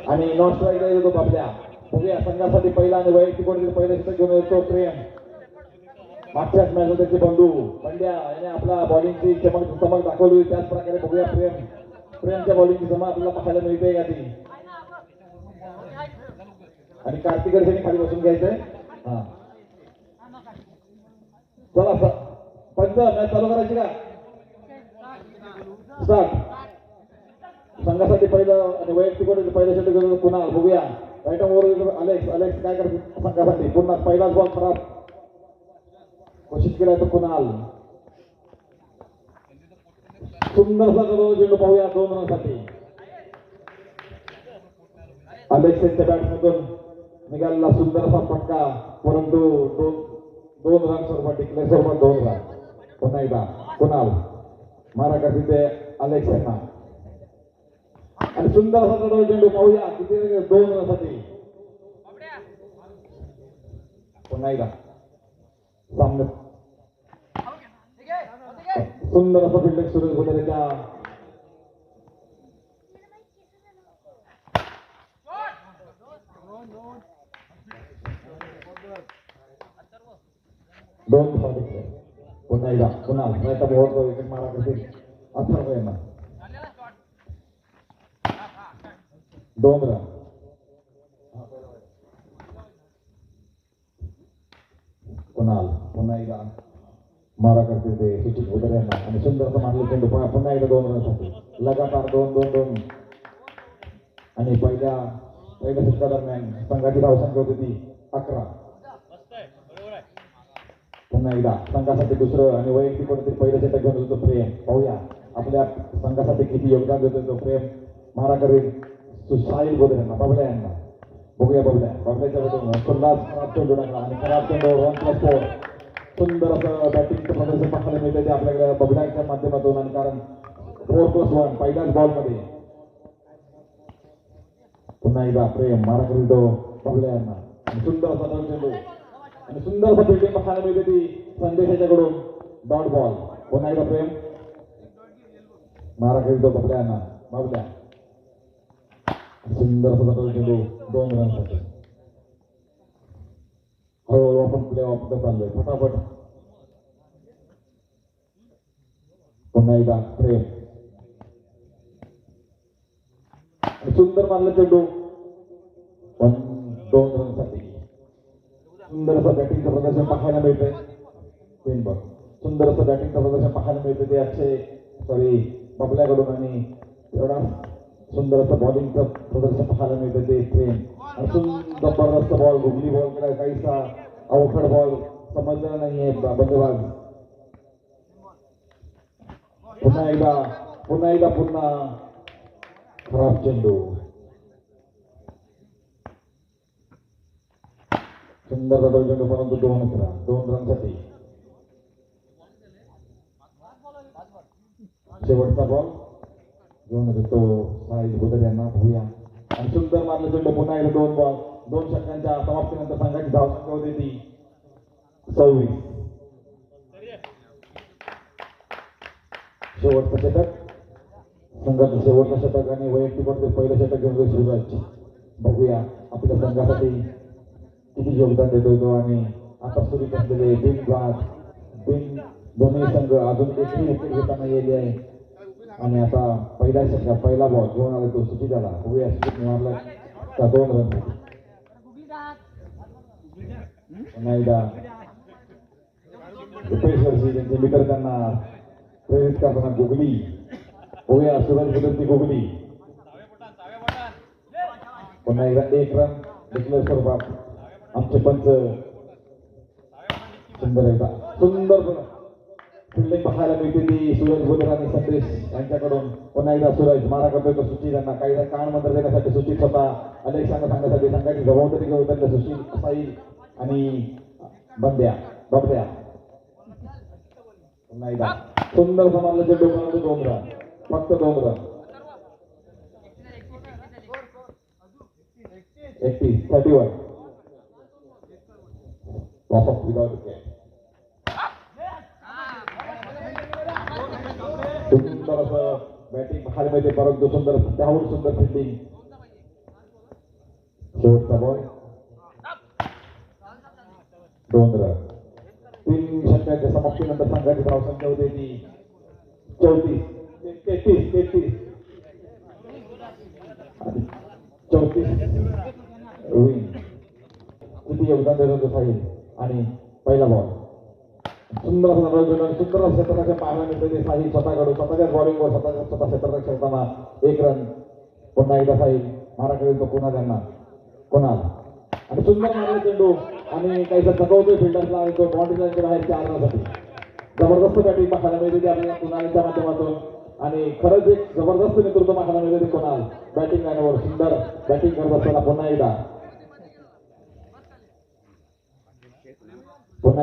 आणि non strike येतो आपल्या. बघूया संघासाठी पहिला आणि वैयक्तिक कोणतरी पहिल्या षटक घेऊन येतो प्रेम. मागच्याच मॅच त्याचे बंधू पंड्या याने आपला बॉलिंगची चमक दाखवली. त्याच प्रकारे बघूया प्रेमच्या बॉलिंगची चमक आपल्याला पाहायला मिळते का ती. आणि कार्तिक गडसेने खाली बसून घ्यायचंय. हा चला पंच मॅच चालू करायची का. स्टार्ट. संघासाठी पहिलं आणि वैयक्तिक पहिल्या षटक घेऊन कुणाल. बघूया राईट ओव्हर अलेक्स काय करतो संघासाठी. पुन्हा पहिलाच बॉल खराब घोषित केला तो कुणाल. सुंदरसा चेंडू पाहूया 2 रनसाठी. अलेक्स यांच्या बॅटमधून निघालेला सुंदरसा फटका, परंतु 2 रन स्वरूपात टिकले. स्वरूपात 2 रन. पुन्हा एकदा कुणाल मारा करते ते अलेक्स यांना. आणि सुंदरसा चेंडू पाहूया किती 2 रनसाठी. पुन्हा एकदा सामने सुंदर असं फिल्डिंग सुरेश गोदरेच्या. पुन्हा एकदा कुणाल राईट बॉलचा विकेट मारा करते अथर्व यांना. 2 रन. कुणाल पुन्हा एकदा मारा करते ते सुचित गोदरे यांना. आणि सुंदर मारले चेंडू पुन्हा एकदा 2 रनसाठी. लगातार 2-2-2. आणि पहिल्या षटकादरम्यान संघाची धावसंख्या होती ती 11. पुन्हा एकदा संघासाठी दुसरं आणि वैयक्तिक कोणतरी पहिलं षटक घेऊन येतो प्रेम. पाहूया आपल्या संघासाठी किती योगदान देतो तो प्रेम. मारा करेल साहिल गोदरे यांना बबल्या यांना. बघूया बबल्याच्या खराब चेंडू टाकला आणि खराब चेंडू 1+4. सुंदर असं बॅटिंगचं प्रदर्शन पाहायला मिळते ते आपल्याकडे बबड्याच्या माध्यमातून. आणि कारण 4+1 पहिल्याच बॉल मध्ये. पुन्हा एकदा प्रेम मारा करील तो बबड्या यांना. सुंदर असा चेंडू आणि सुंदर असं फिल्डिंग पाहायला मिळते ती संदेश याच्याकडून. Dot ball. पुन्हा एकदा प्रेम मारा करील तो बबड्या यांना. बबड्या सुंदर असा चेंडू 2 रनसाठी. हळूहळू आपण प्ले ऑफ चाललोय फटाफट. पुन्हा एकदा प्रेम सुंदर मारलं चेंडू 2 रनसाठी. सुंदर असं बॅटिंगचं प्रदर्शन पाहायला मिळतंय. सुंदर असं बॅटिंगचं प्रदर्शन पाहायला मिळतं ते अक्षय बबल्याकडून. आणि एवढा सुंदर असं बॉलिंगचं प्रदर्शन पाहायला मिळतं ते प्रेम. जबरदस्त बॉल घुगली बॉल केला. काहीसा अवघड बॉल समजला नाहीये बल्लेबाज. पुन्हा एकदा खराब चेंडू. सुंदर चेंडू परंतु 2 रनसाठी. शेवटचा बॉल घेऊन येतो साहिल गोदरे यांना. बघूया आणि सुंदर मारलं चेंडू. पुन्हा एकदा 2 बॉल. 2 षटकांच्या समाप्तीनंतर संघाची धावसंख्या होती ती 26. शेवटचं षटक संघाचं शेवटचं षटक आणि वैयक्तिक पहिलं षटक घेऊन सुरुवात. बघूया आपल्या संघासाठी किती योगदान देतोय तो. आणि आता सुरू असलेले बिन दोन्ही संघ अजून एकही विकेट घेताना गेले आहे. आणि आता पहिला षटक पहिला बॉल घेऊन आला तो सुचिताला. बघूया सुचित मारला का 2 रन. पुन्हा एकदा रुपेश वर्षी त्यांचे मित्र त्यांना प्रेरित करताना गुगली. बघूया सूरज बुद्रची गुगली. पुन्हा एकदा 1 रन डिक्लेअर स्वरूपात. आमचे पंच सुंदर फिल्डिंग पाहायला मिळते ती सूरज बुद्र आणि संदेश यांच्याकडून. पुन्हा एकदा सूरज मारा करतोय तो सुचित यांना. काही कान मंत्र देण्यासाठी सुचित स्वतः अलेक्सांना सांगण्यासाठी संघाची जबाबदारी घेऊन त्यांना सुशील साहिल आणि बबड्या. पुन्हा एकदा सुंदर समारलं चेंडू परंतु 2 रन. फक्त 2 run. 31 loss of without wicket. सुंदर असं बॅटिंग पाहायला मिळते परंतु सुंदर फिल्डिंग. शेवटचा बॉल 2 रन. 3 षटकांच्या समाप्तीनंतर संघाची धावसंख्या होते ती 33 आणि 34 विन. किती योगदान देत होतो साहिल. आणि पहिला बॉल सुंदर असं सुंदर क्षेत्ररक्षण पाहायला मिळते ते साहिल स्वतःकडून स्वतःच्याच बॉलिंगवर स्वतः क्षेत्ररक्षक करताना 1 रन. पुन्हा एकदा साहिल माराकडे तो पुन्हा त्यांना कोणाल आणि सुंदर मारले चेंडू आणि काहीसा थकवतोय फिल्डर्सला आणि तो बाउंड्री लाईनच्या बाहेर 4 रनसाठी जबरदस्त बॅटिंग पाहायला मिळते आपल्याला कुणालच्या माध्यमातून. आणि खरंच एक जबरदस्त नेतृत्व पाहायला मिळते ते कुणाल बॅटिंग लाईनवर सुंदर बॅटिंग करत असताना पुन्हा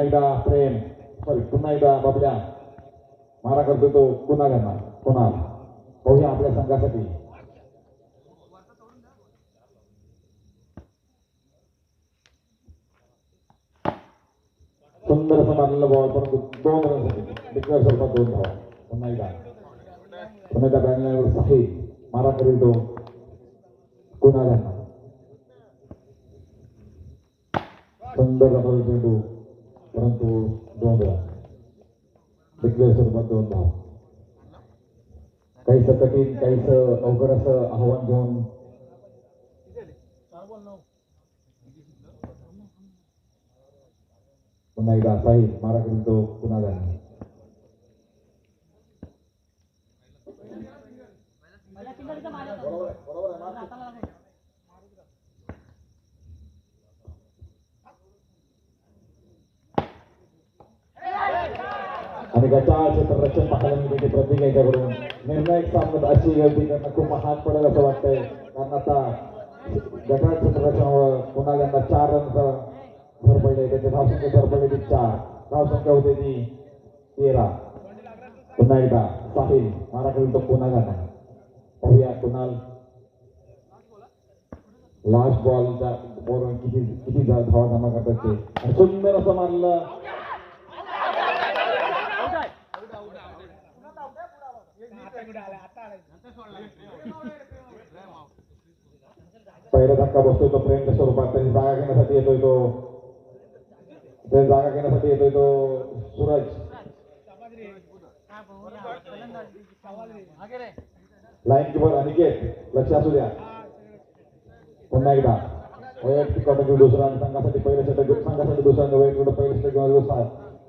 एकदा प्रेम पुन्हा एकदा बबल्या मारा करतो तो कुणाल यांना कुणाल पाहूया आपल्या संघासाठी. सुंदर असं मारलेला बॉल परंतु 2 रनसाठी डिक्लेअर स्वरूपात 2 धावा. पुन्हा एकदा बॅटिंग साहिल मारा करील तो कुणाल यांना सुंदर असा चेंडू परंतु 2 रन डिक्लेअर स्वरूपात 2 धावा. काहीसं कठीण काहीसं अवघड असं आव्हान घेऊन पुन्हा एकदा साहिल मारा करील तो कुणाल यांना आणि गटाळ क्षेत्ररक्षण पाहायला मिळते प्रत्येक यांच्याकडून. निर्णायक सामन्यात अशी गर्दी करणं खूप महाग पडेल असं वाटतंय कारण आता गटाळ क्षेत्ररक्षणावर पुन्हा यांना 4 रनचा भर पडले. त्याच्या धावसंख्या भर पडले ती 4 धावसंख्या होते ती 13. पुन्हा एकदा साहिल मारा करील तो पुन्हा जाणार पाहूया कुणाल लास्ट बॉलच्या बॉलवर किती धावा जमा करतात ते. आणि सुंदर असं मारलं पहिला धक्का बसतोय तो प्रेमच्या स्वरूपात. त्याची जागा घेण्यासाठी येतोय तो सूरज. लाईन किपर अनिकेत लक्ष असू द्या. पुन्हा एकदा वैयक्तिक षटक दुसरा आणि संघासाठी पहिलं षटक संघासाठी दुसरा वैयक्तिक पहिलं षटक घेऊन दुसरा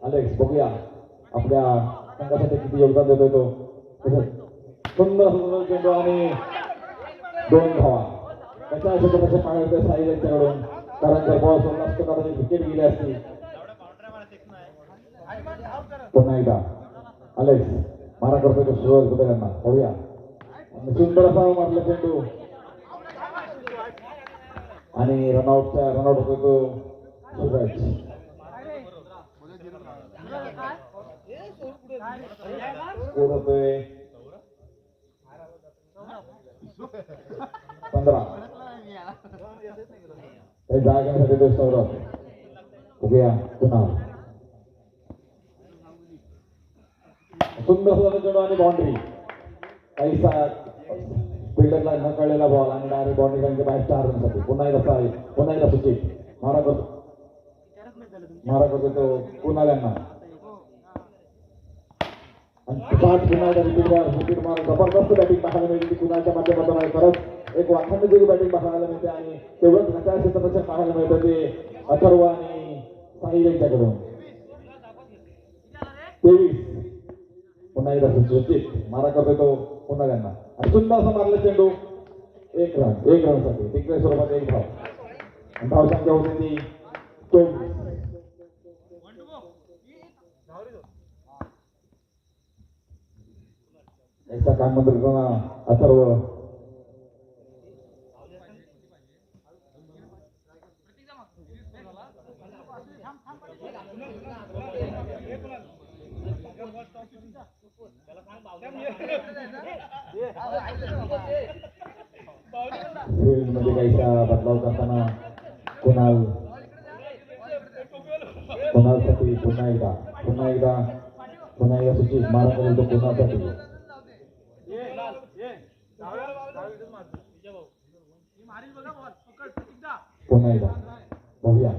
अलेक्स. बघूया आपल्या संघासाठी किती योगदान देतोय तो. सुंदर चेंडू आणि 2 धावा. त्याच्या क्षेत्ररक्षण पाहायला साहिल यांच्याकडून कारण जर बॉल सोडला असतो कदाचित विकेट गेली असती. पुन्हा एकदा अलेक्स मारा करतोय तो सूरज यांना पाहूया. सुंदर असा मारला चेंडू आणि रनआउट होतोय तो सूरज. स्कोर होतोय 15. काही जागा घेण्यासाठी तो सौरभ. बघूया पुन्हा सुंदर चेंडू आणि बाउंड्री. काही फिल्डरला न कळलेला बॉल आणि डायरेक्ट बाउंड्री लाईनच्या बाहेर 4 रनसाठी. पुन्हा एकदा सुचित मारा करतो तो कुणाल यांना पुन्हा एकदा रिपीट मारून जबरदस्त बॅटिंग पाहायला मिळते कुणालच्या माध्यमातून. आहे खरंच एक वाखाणण्याची बॅटिंग पाहायला मिळते आणि तेवढंच घटाळ क्षेत्ररक्षण पाहायला मिळतं ते अथर्व आणि साहिल यांच्याकडून. 23. पुन्हा एकदा सुचित मारा करतोय तो पुन्हा त्यांना आणि सुंदर असं मारलं चेंडू 1 रनसाठी डिक्लेअर स्वरूपात 1 धाव. धावसंख्या होती ती 24. एकदा काम मंत्री अथर्व फील्ड मध्ये काहीसा बदलाव करताना कुणालसाठी पुन्हा एकदा सुचित मारा करेल तो कुणालसाठी. पुन्हा एकदा बघूया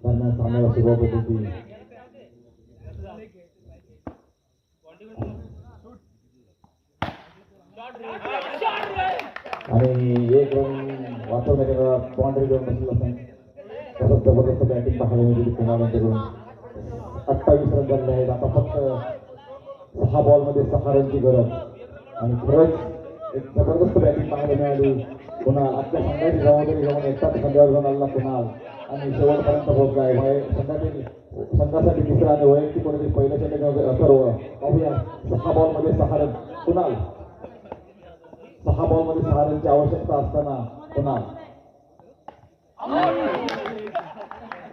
दरम्यान सामन्याला सुरुवात होती ती आणि एक रन वाचवण्याच्या बाउंड्री देऊन बसला असेल तसंच जबरदस्त बॅटिंग पाहायला मिळते कुणालांकडून 28 रन झाले आहेत आता फक्त 6 बॉलमध्ये 6 रनची गरज आणि खरंच एक जबरदस्त बॅटिंग पाहायला मिळाली कुणाल आजच्या संघाची जबाबदारी घेऊन एकटाच खांद्यावर घेऊन आला कुणाल आणि शेवटपर्यंत पोहोचलाय संघासाठी तिसरा आणि वैयक्तिक कोणतरी पहिल्या षटकामध्ये अथर्व पाहूया 6 बॉलमध्ये 6 रन कुणाल 6 बॉलमध्ये 6 रनची आवश्यकता असताना कुणाल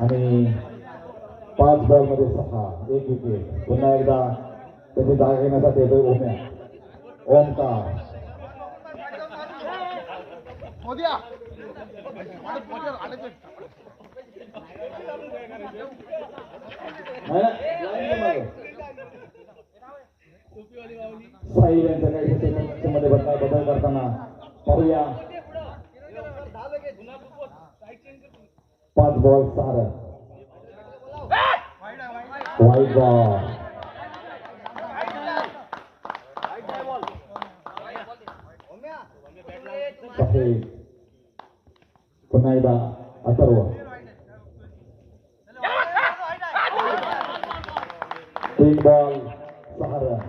आणि 5 बॉलमध्ये 6 एक विकेट पुन्हा एकदा त्याची जागा घेण्यासाठी येतोय ओमकार साहिल यांचं काही मध्ये बदल करताना पाहूया 5 बॉल 6 रन वाईड बॉल पुन्हा एकदा अथर्व 3 बॉल 6 रन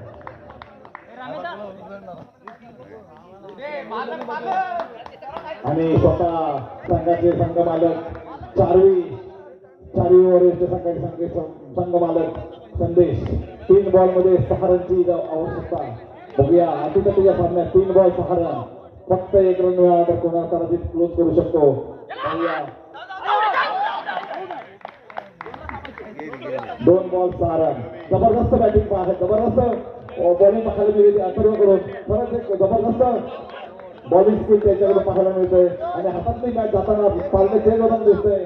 आणि स्वतः संघाचे संघ मालक चारवी ओव्हरचे संघाचे संघ मालक संदेश 3 बॉलमध्ये 6 रनची आवश्यकता बघूया अतिथीच्या सामन्यात 3 बॉल 6 रन फक्त 1 रन मिळाला तर कोणा कदाचित क्लोज करू शकतो बघूया 2 बॉल 6 रन जबरदस्त बॅटिंग पाहत जबरदस्त बॉलिंग पाहायला मिळते अथर्व करून खरंच एक जबरदस्त बॉलिंग स्किल त्याच्याकडे पाहायला मिळतोय आणि हातातली मॅच जाताना पार्ले चेंज होताना दिसतोय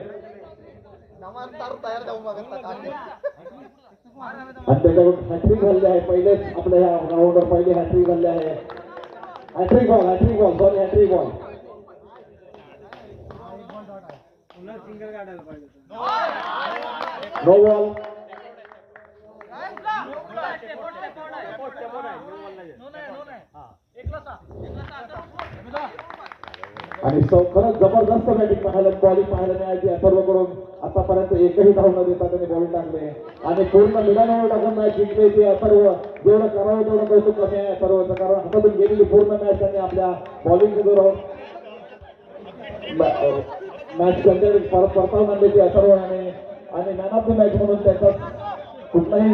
आणि त्याच्याकडून हॅट्रिक झाली आहे पहिलेच आपल्या ह्या ग्राउंडवर पहिली हॅट्रिक झाली आहे hat-trick ball sorry hat-trick ball no ball आणि खरंच जबरदस्त बॅटिंग पाहायला बॉलिंग पाहायला मिळायची अथर्व करून आतापर्यंत एकही धाव न देता त्यांनी बॉलिंग टाकले आणि पूर्ण मिडानवर टाकून मॅच जिंकले ते अथर्व जेवढं करावं तेवढं कौतुक कमी आहे अथर्वचं कारण हातातून गेलेली पूर्ण मॅच त्यांनी आपल्या बॉलिंगच्या जोरावर मॅच त्यांच्या परत परतावून आणली ती अथर्व आणि मॅन ऑफ द मॅच म्हणून त्याचा कुठलाही